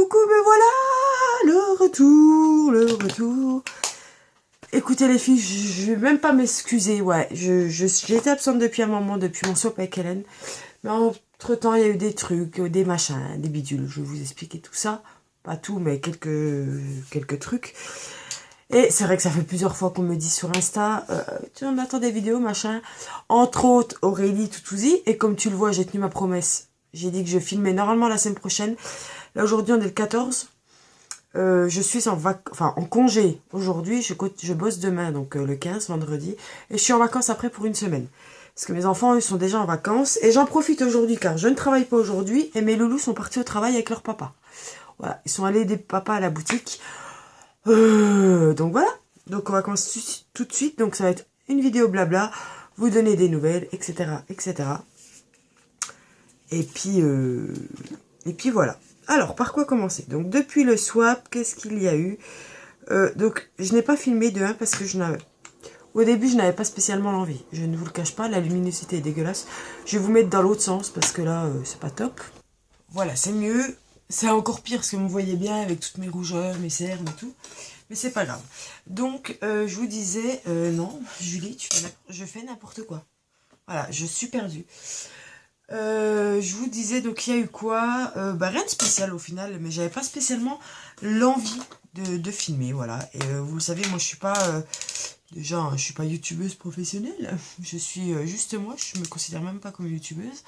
coucou, mais voilà, le retour, le retour. Écoutez les filles, je vais même pas m'excuser, ouais, j'ai été absente depuis un moment, depuis mon swap avec Hélène, mais entre temps il y a eu des trucs, des machins, des bidules, je vais vous expliquer tout ça, pas tout, mais quelques trucs. Et c'est vrai que ça fait plusieurs fois qu'on me dit sur Insta, tu en attends des vidéos, machin, entre autres Aurélie Toutouzi, et comme tu le vois, j'ai tenu ma promesse, j'ai dit que je filmais normalement la semaine prochaine, là aujourd'hui on est le 14, je suis en congé aujourd'hui, je bosse demain, donc le 15, vendredi, et je suis en vacances après pour une semaine. Parce que mes enfants, ils sont déjà en vacances, et j'en profite aujourd'hui car je ne travaille pas aujourd'hui, et mes loulous sont partis au travail avec leur papa. Voilà, ils sont allés aider papa à la boutique. Donc voilà, donc on va commencer tout de suite, donc ça va être une vidéo blabla, vous donner des nouvelles, etc., etc. Et puis voilà. Alors, par quoi commencer? Donc, depuis le swap, qu'est-ce qu'il y a eu? Donc, je n'ai pas filmé de 1 parce que au début, je n'avais pas spécialement l'envie. Je ne vous le cache pas, la luminosité est dégueulasse. Je vais vous mettre dans l'autre sens parce que là, c'est pas top. Voilà, c'est mieux. C'est encore pire parce que vous me voyez bien avec toutes mes rougeurs, mes cernes et tout. Mais c'est pas grave. Donc, je vous disais, non, Julie, je fais n'importe quoi. Voilà, je suis perdue. Je vous disais, donc il y a eu quoi? Rien de spécial au final, mais j'avais pas spécialement l'envie de filmer, voilà. Et vous le savez, moi je suis pas déjà, je suis pas youtubeuse professionnelle, je suis juste moi, je me considère même pas comme youtubeuse.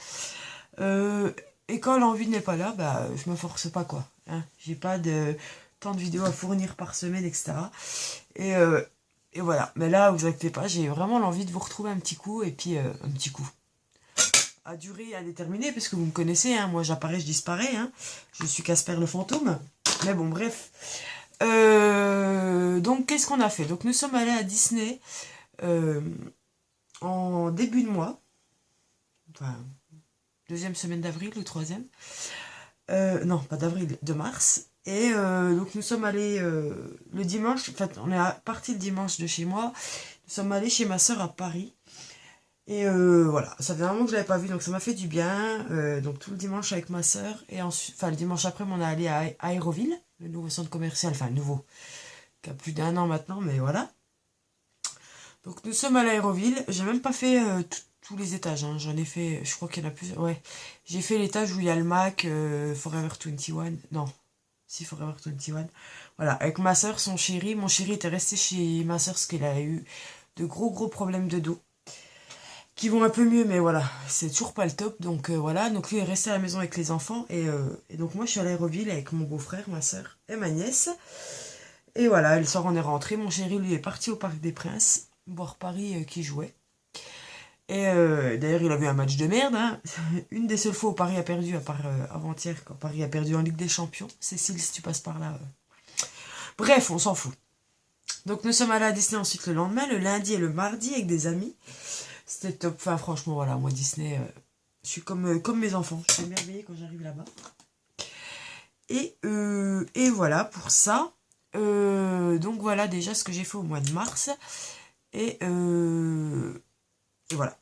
Et quand l'envie n'est pas là, bah je me force pas quoi. Hein. J'ai pas de tant de vidéos à fournir par semaine, etc. Et voilà. Mais là, vous inquiétez pas, j'ai vraiment l'envie de vous retrouver un petit coup, et puis un petit coup. À durée indéterminée, parce que vous me connaissez, hein, moi j'apparais, je disparais, hein, je suis Casper le fantôme, mais bon, bref. Donc, qu'est-ce qu'on a fait? Donc, nous sommes allés à Disney en début de mois, enfin, deuxième semaine d'avril ou troisième, non, pas d'avril, de mars, et donc nous sommes allés le dimanche, en fait, on est parti le dimanche de chez moi, nous sommes allés chez ma soeur à Paris. Et voilà, ça fait un moment que je l'avais pas vu, donc ça m'a fait du bien. Donc tout le dimanche avec ma soeur. Et ensuite, enfin le dimanche après, on est allé à Aéroville, le nouveau centre commercial, enfin nouveau, qui a plus d'1 an maintenant, mais voilà. Donc nous sommes à l'Aéroville. J'ai même pas fait tous les étages, hein. J'en ai fait, je crois qu'il y en a plusieurs. Ouais, j'ai fait l'étage où il y a le Mac, Forever 21. Non, si Forever 21. Voilà, avec ma soeur, son chéri. Mon chéri était resté chez ma soeur parce qu'il a eu de gros problèmes de dos. Qui vont un peu mieux, mais voilà, c'est toujours pas le top, donc voilà, donc lui est resté à la maison avec les enfants, et donc moi je suis à l'Aéroville avec mon beau-frère, ma soeur et ma nièce, et voilà, le soir on est rentré, mon chéri lui est parti au Parc des Princes, voir Paris qui jouait, et d'ailleurs il a vu un match de merde, hein. Une des seules fois où Paris a perdu, à part avant-hier, quand Paris a perdu en Ligue des Champions. Cécile, si tu passes par là, bref, on s'en fout. Donc nous sommes allés à Disney ensuite le lendemain, le lundi et le mardi avec des amis. C'était top. Enfin, franchement, voilà, moi, Disney, je suis comme mes enfants. Je suis émerveillée quand j'arrive là-bas. Et voilà, pour ça. Donc, voilà déjà ce que j'ai fait au mois de mars. Et voilà.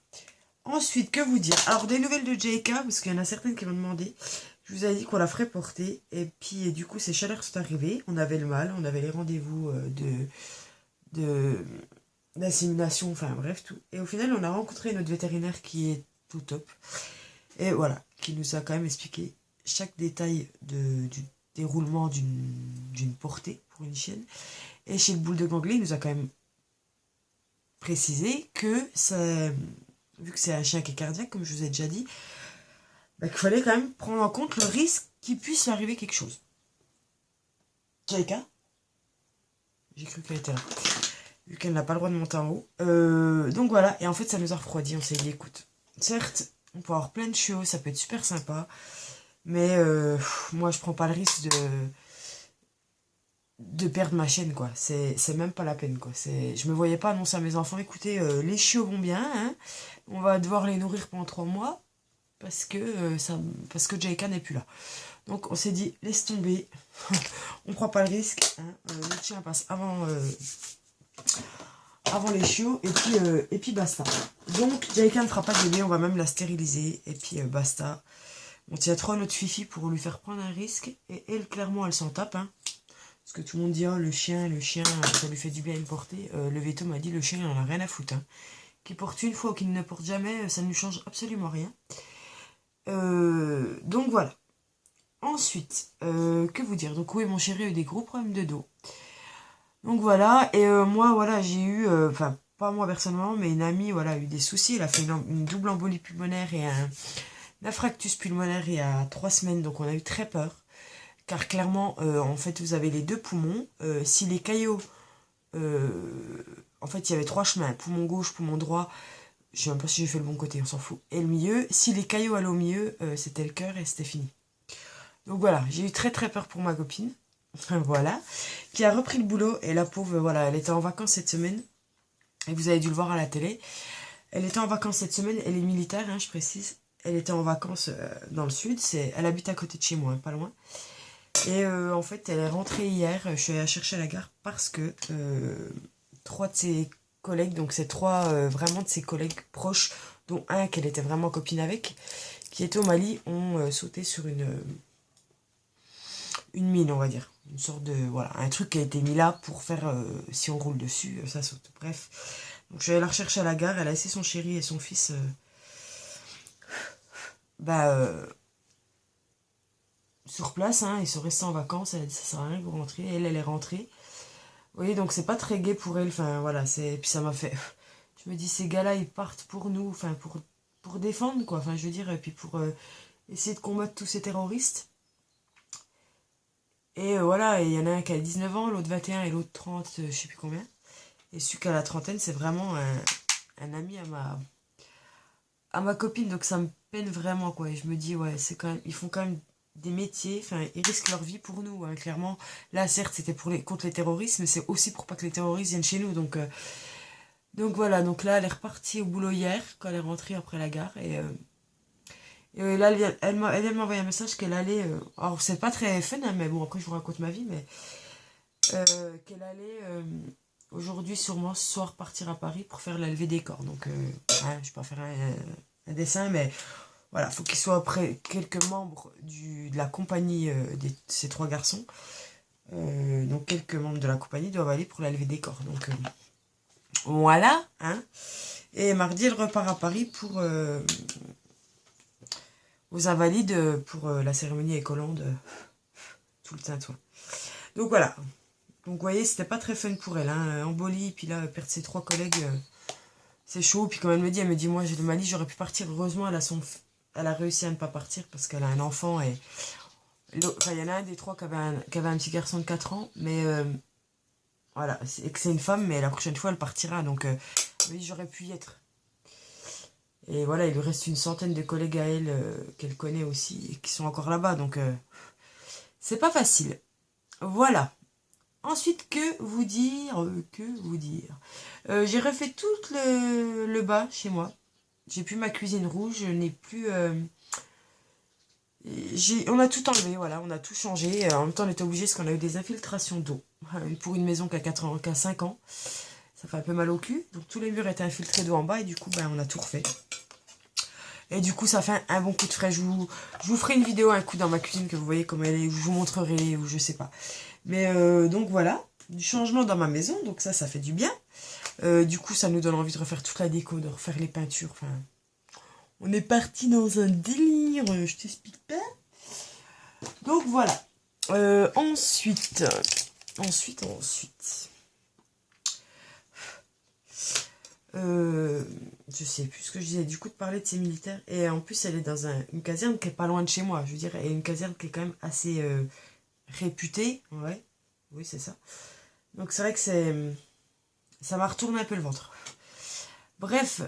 Ensuite, que vous dire? Alors, des nouvelles de JK, parce qu'il y en a certaines qui m'ont demandé. Je vous avais dit qu'on la ferait porter. Et puis, du coup, ces chaleurs sont arrivées. On avait le mal. On avait les rendez-vous d'insémination, enfin bref, tout. Et au final, on a rencontré notre vétérinaire qui est tout top. Et voilà, qui nous a quand même expliqué chaque détail du déroulement d'une portée pour une chienne. Et chez le bulldog anglais, il nous a quand même précisé que ça, vu que c'est un chien qui est cardiaque, comme je vous ai déjà dit, bah, qu'il fallait quand même prendre en compte le risque qu'il puisse lui arriver quelque chose. Jaika, j'ai cru qu'elle était là. Vu qu'elle n'a pas le droit de monter en haut. Donc voilà, et en fait ça nous a refroidi, on s'est dit écoute, certes, on peut avoir plein de chiots, ça peut être super sympa, mais moi je prends pas le risque de perdre ma chienne, quoi. C'est même pas la peine, quoi. Je me voyais pas annoncer à mes enfants, écoutez, les chiots vont bien, hein, on va devoir les nourrir pendant 3 mois, parce que Jaika n'est plus là. Donc on s'est dit, laisse tomber, on prend pas le risque, hein, le chien passe avant les chiots, et puis basta. Donc Jaika ne fera pas de bébé, on va même la stériliser, et puis basta. On tient 3 notre fifi pour lui faire prendre un risque. Et elle, clairement, elle s'en tape. Hein. Parce que tout le monde dit, oh, le chien, ça lui fait du bien de le porter. Le veto m'a dit, le chien, il en a rien à foutre. Hein. Qu'il porte une fois ou qu'il ne porte jamais, ça ne lui change absolument rien. Donc voilà. Ensuite, que vous dire? Donc oui, mon chéri a eu des gros problèmes de dos. Donc voilà, et moi, voilà, j'ai eu, enfin, pas moi personnellement, mais une amie, voilà, a eu des soucis. Elle a fait une double embolie pulmonaire et un infarctus pulmonaire il y a 3 semaines, donc on a eu très peur. Car clairement, en fait, vous avez les 2 poumons. Si les caillots, en fait, il y avait 3 chemins, poumon gauche, poumon droit, je sais même pas si j'ai fait le bon côté, on s'en fout. Et le milieu, si les caillots allaient au milieu, c'était le cœur et c'était fini. Donc voilà, j'ai eu très très peur pour ma copine, voilà, qui a repris le boulot. Et la pauvre, voilà, elle était en vacances cette semaine. Et vous avez dû le voir à la télé. Elle était en vacances cette semaine, elle est militaire, hein, je précise. Elle était en vacances dans le sud, elle habite à côté de chez moi, hein, pas loin. Et en fait, elle est rentrée hier, je suis allée la chercher à la gare parce que 3 de ses collègues, donc c'est 3 vraiment de ses collègues proches, dont un qu'elle était vraiment copine avec, qui était au Mali, ont sauté sur une mine, on va dire. Une sorte de, voilà, un truc qui a été mis là pour faire, si on roule dessus, ça saute. Bref, donc je suis allée la rechercher à la gare, elle a laissé son chéri et son fils, sur place, hein, ils sont restés en vacances, elle a dit ça sert à rien que vous rentriez, elle est rentrée. Vous voyez, donc c'est pas très gai pour elle, enfin voilà, puis ça m'a fait, je me dis, ces gars-là, ils partent pour nous, enfin pour défendre, quoi, enfin je veux dire, et puis pour essayer de combattre tous ces terroristes. Et voilà, il y en a un qui a 19 ans, l'autre 21 et l'autre 30, je sais plus combien. Et celui qui a la trentaine, c'est vraiment un ami à ma copine, donc ça me peine vraiment, quoi. Et je me dis, ouais, c'est quand même, ils font quand même des métiers, enfin, ils risquent leur vie pour nous, hein, clairement. Là, certes, c'était contre les terroristes, mais c'est aussi pour pas que les terroristes viennent chez nous, donc voilà, donc là, elle est repartie au boulot hier, quand elle est rentrée après la gare, et là, elle vient de m'envoyer un message qu'elle allait, alors c'est pas très fun, hein, mais bon, après je vous raconte ma vie, mais qu'elle allait aujourd'hui, sûrement ce soir, partir à Paris pour faire la levée des corps. Donc, hein, je vais pas faire un dessin, mais voilà, faut qu'il soit après quelques membres de la compagnie de ces 3 garçons. Donc quelques membres de la compagnie doivent aller pour la levée des corps. Donc voilà, hein. Et mardi, elle repart à Paris pour aux Invalides pour la cérémonie écolande, tout le tintouin. Donc voilà. Donc vous voyez, c'était pas très fun pour elle, hein. Embolie, puis là, perdre ses 3 collègues, c'est chaud. Puis comme elle me dit, moi j'ai le Mali, j'aurais pu partir. Heureusement, elle a réussi à ne pas partir parce qu'elle a un enfant. Et enfin, il y en a un des 3 qui avait un petit garçon de 4 ans, mais voilà, et que c'est une femme, mais la prochaine fois, elle partira. Donc oui, j'aurais pu y être. Et voilà, il lui reste une centaine de collègues à elle qu'elle connaît aussi et qui sont encore là-bas. Donc, c'est pas facile. Voilà. Ensuite, que vous dire? J'ai refait tout le bas chez moi. J'ai plus ma cuisine rouge. Je n'ai plus... on a tout enlevé, voilà. On a tout changé. En même temps, on était obligé parce qu'on a eu des infiltrations d'eau. Pour une maison qui a 5 ans. Ça fait un peu mal au cul. Donc, tous les murs étaient infiltrés d'eau en bas. Et du coup, on a tout refait. Et du coup, ça fait un bon coup de frais. Je vous ferai une vidéo, un coup dans ma cuisine, que vous voyez comment elle est, je vous montrerai, ou je sais pas. Mais donc voilà, du changement dans ma maison, donc ça fait du bien. Du coup, ça nous donne envie de refaire toute la déco, de refaire les peintures. Enfin, on est parti dans un délire, je t'explique pas. Donc voilà. Ensuite. Je sais plus ce que je disais, du coup de parler de ces militaires, et en plus elle est dans une caserne qui est pas loin de chez moi, je veux dire, et une caserne qui est quand même assez réputée, ouais, oui c'est ça, donc c'est vrai que ça m'a retourné un peu le ventre. Bref,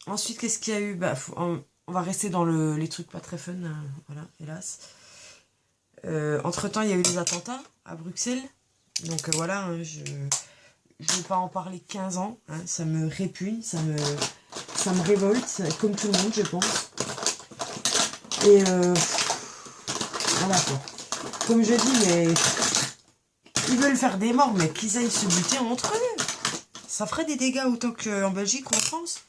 ensuite qu'est-ce qu'il y a eu, on va rester dans les trucs pas très fun, hein, voilà, hélas. Entre temps il y a eu des attentats à Bruxelles, donc voilà, hein, je ne vais pas en parler 15 ans, hein, ça me répugne, ça me révolte, comme tout le monde, je pense. Et voilà quoi. Comme je dis, mais ils veulent faire des morts, mais qu'ils aillent se buter entre eux. Ça ferait des dégâts autant qu'en Belgique ou en France.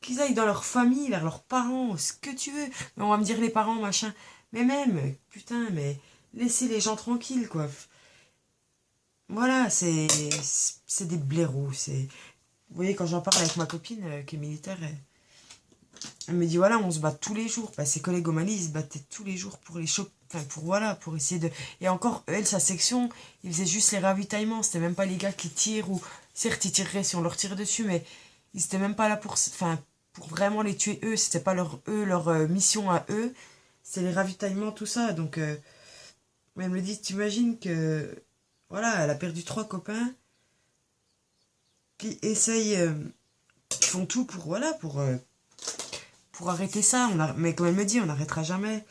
qu'ils aillent dans leur famille, vers leurs parents, ce que tu veux. Mais on va me dire les parents, machin. Mais même, putain, mais laissez les gens tranquilles, quoi. Voilà, c'est des blaireaux. Vous voyez, quand j'en parle avec ma copine qui est militaire, elle me dit, voilà, on se bat tous les jours. Bah, ses collègues au Mali, ils se battaient tous les jours pour les choper. Enfin, voilà, pour essayer de... Et encore, elle, sa section, ils faisaient juste les ravitaillements. C'était même pas les gars qui tirent ou... Certes, ils tireraient si on leur tire dessus, mais ils étaient même pas là pour... Enfin, pour vraiment les tuer eux. C'était pas leur mission à eux. C'était les ravitaillements, tout ça. Donc, elle me dit, t'imagines que... Voilà, elle a perdu 3 copains qui essayent... qui font tout pour... Voilà, pour arrêter ça. Mais comme elle me dit, on n'arrêtera jamais.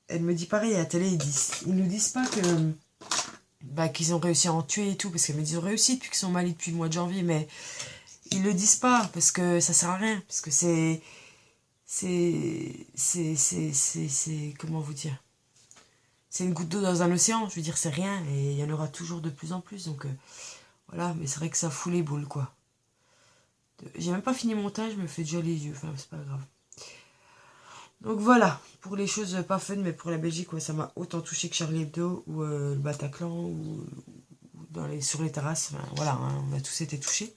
Elle me dit pareil à la télé, ils nous disent pas que bah, qu'ils ont réussi à en tuer et tout, parce qu'elle me dit ils ont réussi depuis qu'ils sont au Mali depuis le mois de janvier, mais ils le disent pas, parce que ça sert à rien, parce que c'est comment vous dire, c'est une goutte d'eau dans un océan, je veux dire c'est rien, et il y en aura toujours de plus en plus, donc voilà, mais c'est vrai que ça fout les boules, quoi. J'ai même pas fini mon teint, je me fais déjà les yeux, enfin c'est pas grave. Donc voilà, pour les choses pas fun, mais pour la Belgique, ouais, ça m'a autant touché que Charlie Hebdo ou le Bataclan ou sur les terrasses. Enfin, voilà, hein, on a tous été touchés.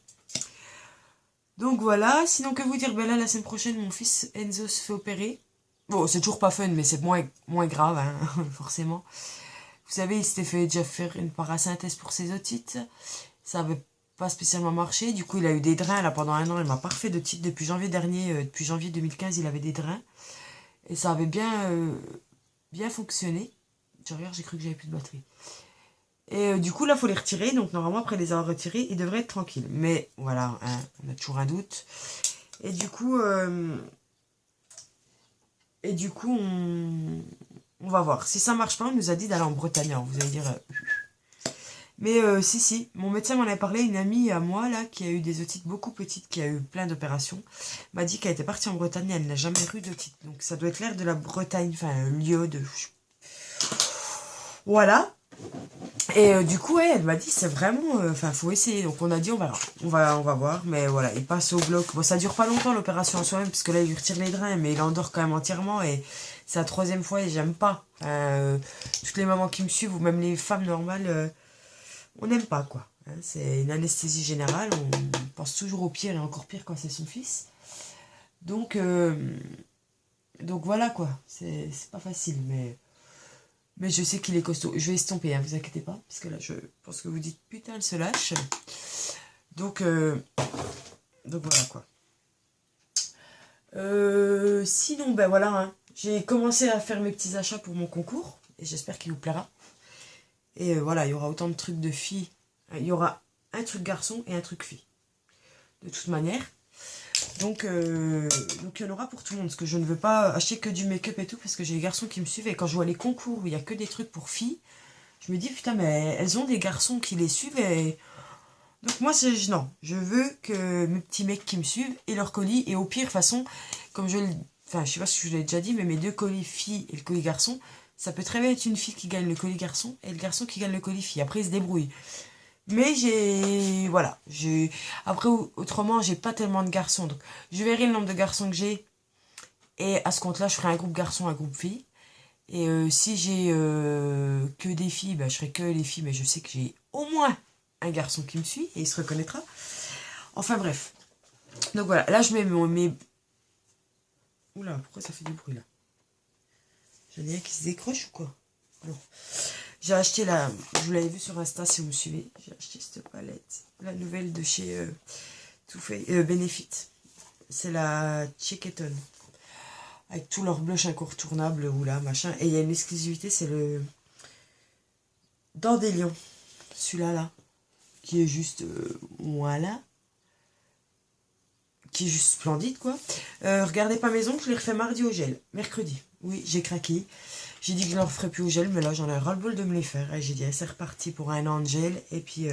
Donc voilà, sinon que vous dire, ben là, la semaine prochaine, mon fils Enzo se fait opérer. Bon, c'est toujours pas fun, mais c'est moins grave, hein, forcément. Vous savez, il s'était fait déjà faire une parasynthèse pour ses otites. Ça avait pas spécialement marché. Du coup, il a eu des drains là pendant 1 an. Il m'a pas refait d'otites depuis janvier dernier. Depuis janvier 2015, il avait des drains. Et ça avait bien fonctionné. Je regarde, j'ai cru que j'avais plus de batterie. Et du coup, là, il faut les retirer. Donc, normalement, après les avoir retirés, ils devraient être tranquilles. Mais voilà, hein, on a toujours un doute. Et du coup, on va voir. Si ça marche pas, on nous a dit d'aller en Bretagne. Alors, vous allez dire... Mais si, mon médecin m'en avait parlé, une amie à moi, là, qui a eu des otites beaucoup petites, qui a eu plein d'opérations, m'a dit qu'elle était partie en Bretagne, elle n'a jamais eu d'otite. Donc ça doit être l'air de la Bretagne, enfin, un lieu de... Voilà. Et du coup, ouais, elle m'a dit, c'est vraiment... Enfin, faut essayer. Donc on a dit, on va voir. Mais voilà, il passe au bloc. Bon, ça dure pas longtemps, l'opération en soi-même, parce que là, il lui retire les drains, mais il endort quand même entièrement. Et c'est la 3e fois et j'aime pas. Toutes les mamans qui me suivent, ou même les femmes normales... on n'aime pas, quoi. Hein, c'est une anesthésie générale, on pense toujours au pire et encore pire quand c'est son fils. Donc voilà, quoi. C'est pas facile, mais je sais qu'il est costaud. Je vais estomper, hein, vous inquiétez pas, parce que là, je pense que vous dites, putain, elle se lâche. Donc voilà, quoi. Sinon, ben voilà, hein, j'ai commencé à faire mes petits achats pour mon concours, et j'espère qu'il vous plaira. Et voilà, il y aura autant de trucs de filles. Il y aura un truc garçon et un truc fille. De toute manière. Donc il y en aura pour tout le monde. Parce que je ne veux pas acheter que du make-up et tout. Parce que j'ai des garçons qui me suivent. Et quand je vois les concours où il n'y a que des trucs pour filles, je me dis, putain, mais elles ont des garçons qui les suivent. Et... donc moi, non. Je veux que mes petits mecs qui me suivent aient leur colis. Et au pire, de toute façon, comme je le... Enfin, je sais pas si je l'ai déjà dit, mais mes 2 colis filles et le colis garçon... ça peut très bien être une fille qui gagne le colis garçon et le garçon qui gagne le colis fille. Après, ils se débrouillent. Mais voilà. Après, autrement, j'ai pas tellement de garçons. Donc, je verrai le nombre de garçons que j'ai. Et à ce compte-là, je ferai un groupe garçon, un groupe fille. Et si j'ai que des filles, bah, je ferai que les filles. Mais je sais que j'ai au moins un garçon qui me suit et il se reconnaîtra. Enfin, bref. Donc voilà. Là, je mets mes... Oula, pourquoi ça fait du bruit là? J'en ai un qui se décroche ou quoi? Non. J'ai acheté je vous l'avais vu sur Insta si vous me suivez. J'ai acheté cette palette. La nouvelle de chez Benefit. C'est la Chicketon. Avec tous leurs blushs incontournables ou là, machin. Et il y a une exclusivité, c'est le Dandelion. Celui-là, là. Qui est juste... voilà. Qui est juste splendide, quoi. Regardez pas mes ongles, je les refais mardi au gel. Mercredi. Oui, j'ai craqué. J'ai dit que je ne leur ferais plus au gel, mais là, j'en ai ras-le-bol de me les faire. Et j'ai dit, c'est reparti pour 1 an de gel. Et puis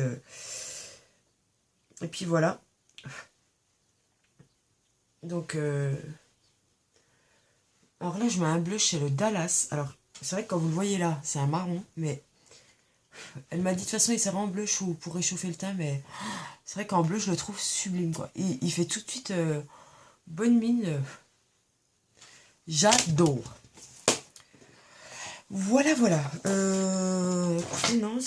voilà. Donc, alors là, je mets un blush chez le Dallas. Alors, c'est vrai que quand vous le voyez là, c'est un marron, mais elle m'a dit, de toute façon, il sert en blush ou pour réchauffer le teint, mais c'est vrai qu'en bleu, je le trouve sublime, quoi. Il fait tout de suite... bonne mine. J'adore. Voilà, voilà. Écoutez, non,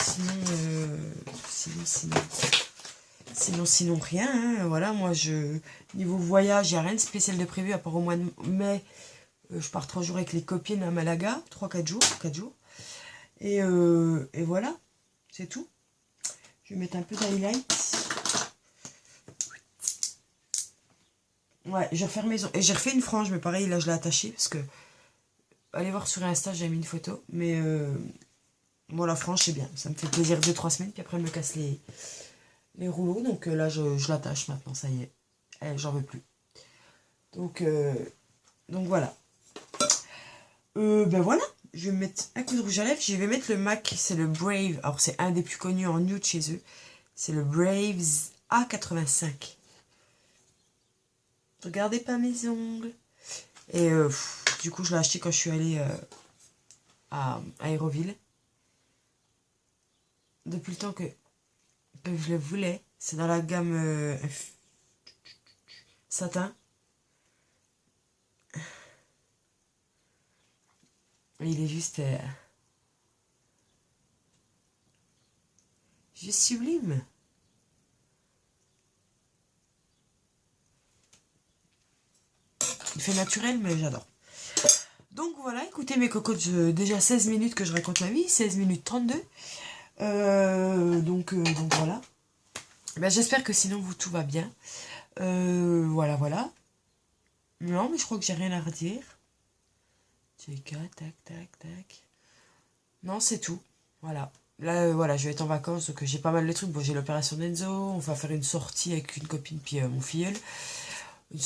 sinon rien. Hein. Voilà, moi, niveau voyage, il n'y a rien de spécial de prévu, à part au mois de mai. Je pars 3 jours avec les copines à Malaga. 3-4 jours. 4 jours. Et voilà, c'est tout. Je vais mettre un peu d'highlight. Ouais, j'ai refait mes ongles. Et j'ai refait une frange, mais pareil, là, je l'ai attachée parce que... Allez voir sur Insta, j'ai mis une photo. Mais bon, la frange, c'est bien. Ça me fait plaisir 2-3 semaines. Puis après, elle me casse les rouleaux. Donc là, je l'attache maintenant. Ça y est. J'en veux plus. Donc voilà. Ben voilà. Je vais mettre un coup de rouge à lèvres. Je vais mettre le MAC. C'est le Brave. Alors, c'est un des plus connus en nude chez eux. C'est le Braves A85. Regardez pas mes ongles. Et du coup, je l'ai acheté quand je suis allée à Aéroville. Depuis le temps que je le voulais. C'est dans la gamme satin. Il est juste sublime. Il fait naturel, mais j'adore. Donc voilà, écoutez mes cocottes, déjà 16 minutes que je raconte ma vie, 16 minutes 32. Donc voilà. Ben, j'espère que sinon tout va bien. Voilà, voilà. Non, mais je crois que j'ai rien à redire. Tac, tac, tac. Non, c'est tout. Voilà. Là, voilà, je vais être en vacances, donc j'ai pas mal de trucs. Bon, j'ai l'opération d'Enzo. On va faire une sortie avec une copine, puis mon filleul.